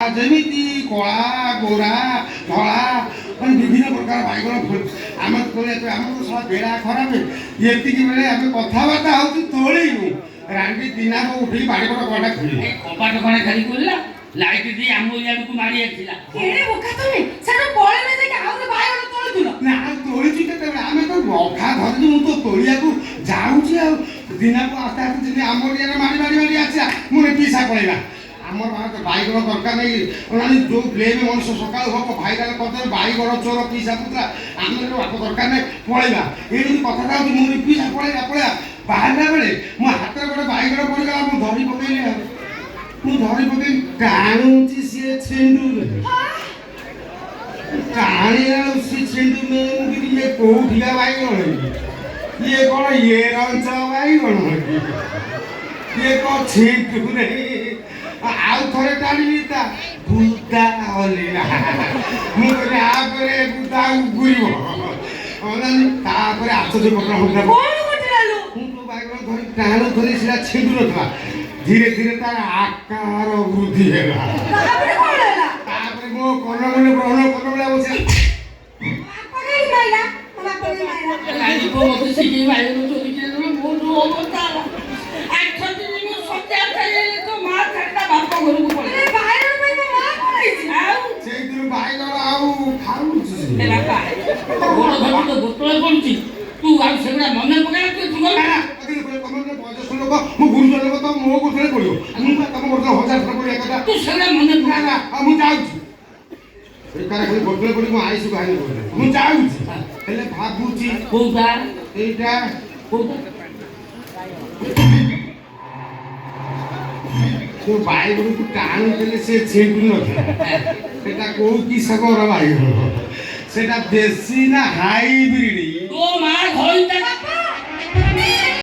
ଯେମିତି କଳା ଗୋରା ଧଳା ମାନେ ବିଭିନ୍ନ ପ୍ରକାର ବାଇଗଣ ଫୁଲ ଆମେ ତୋଳିବା ଆମର ସହ ବେଳା ଖରାପ ଏତିକି ବେଳେ ଆମେ କଥାବାର୍ତ୍ତା ହଉଛୁ ତୋଳିବୁ ରାଣ୍ଡି ଦିନାକୁ ଉଠିକି ବାଡ଼ିପଟ କବାଟ ଖୋଲିବୁ କବାଟ କଣା ଖାଲି ଖୋଲିଲା ଲାଇଟ୍ ଦେଇ ଆମ ଇଆଡ଼କୁ ମାଡ଼ି ଆସିଲା କେଡ଼େ ବୋକା ତମେ ସେଟା ପଳେଇଲେ ଦେଖି ଆହୁରି ବାଇଗଣ ତୋଳୁଥିଲ ନା ଆଉ ତୋଳିଛୁ କେତେବେଳେ ଆମେ ତ ଅଖା ଧରିଛୁ ମୁଁ ତ ତୋଳିବାକୁ ଯାଉଛି ଆଉ ଦିନାକୁ ଆସ୍ତେ ଆସ୍ତେ ଯେମିତି ଆମ ଇଆଡ଼େ ମାଡ଼ି ମାଡ଼ି ମାଡ଼ି ଆସିଲା ମୁଁ ପିସା ପଳେଇଲା আমার বাইগণ দরকার নেই যে ব্লেম মানুষ সকাল হব ভাইরাল করতে বাইগণ চোর পিসা পুতরা আমার বাপ দরকার নেই পড়াইবা এই যদি কথাটা হচ্ছে ମୁଁ ପିସା ପଳେଇବା ପଳେଇବା ବାହାରିଲା ବେଳେ ମୋ ହାତରେ ଗୋଟେ ବାଇଗଣ ପଡ଼ିଗଲା ମୁଁ ଧରି ପକେଇଲି ଆଉ ମୁଁ ଧରି ପକେଇ ଟାଣୁଛି ସିଏ ଛେଣ୍ଡୁରେ ଟାଣିଲା ସିଏ ଛେଣ୍ଡୁ ଇଏ କୋଉଠିକା ବାଇଗଣ ଇଏ କ'ଣ ଇଏ ରଞ୍ଚ ବାଇଗଣ ଇଏ କ'ଣ ଛେଣ୍ଡୁ ନେଇ ଆଉ ଥରେ ଟାଣିଲି ତା ବୁଦା ହଲିଲା ମୁଁ କହିଲି ଆପରେ ବୁଦା ଉଗୁରିବ ତାପରେ ଆଶ୍ଚର୍ଯ୍ୟ ପତ୍ର ହଉଥିଲା ମୁଁ ତ ବାଇଗଣ ଧରି ଟାଣୁ ଧରି ସେଟା ଛିଣ୍ଡୁ ନଥିଲା ଧୀରେ ଧୀରେ ତାର ଆକାର ବୃଦ୍ଧି ହେଲା ତାପରେ ମୋ କନମନେ ଗ୍ରହଣ କଲା ଭଳିଆ ବସିଲା ବାଇଗଣ ଆଉ ଖାଉଛି ଗୋଟଳ ପଡୁଛି ତୁ ଆଉ ସେଗୁଡା ମନେ ପକେଇଲା ତୁ ଲୋକ ମୁଁ ଗୁରୁଜନ ଲୋକ ତ ମୋ ଗୋଟରେ ପଡିବ ମୁଁ ତମ ଗୋଟରେ 1000 ଥର ପଡିବା କଥା ତୁ ସେଗୁଡା ମନେ ପକେଇଲା ଆଉ ମୁଁ ଯାଉଛି ଏଇଟା ଖାଲି ଗୋଟରେ ପଡି ମୁଁ ଆଇସୁ ବାହାରି ମୁଁ ଯାଉଛି ହେଲେ ଭାବୁଛି କୋଉଟା ଏଇଟା କୋଉଟା ବାଇଗଣକୁ ଟାଣୁଥିଲେ ସେ ଛିଣ୍ଡୁ ନଥିଲା ସେଟା କୋଉ କିସମର ବାଇଗଣ ସେଟା ଦେଶୀ ନା ହାଇବ୍ରିଡ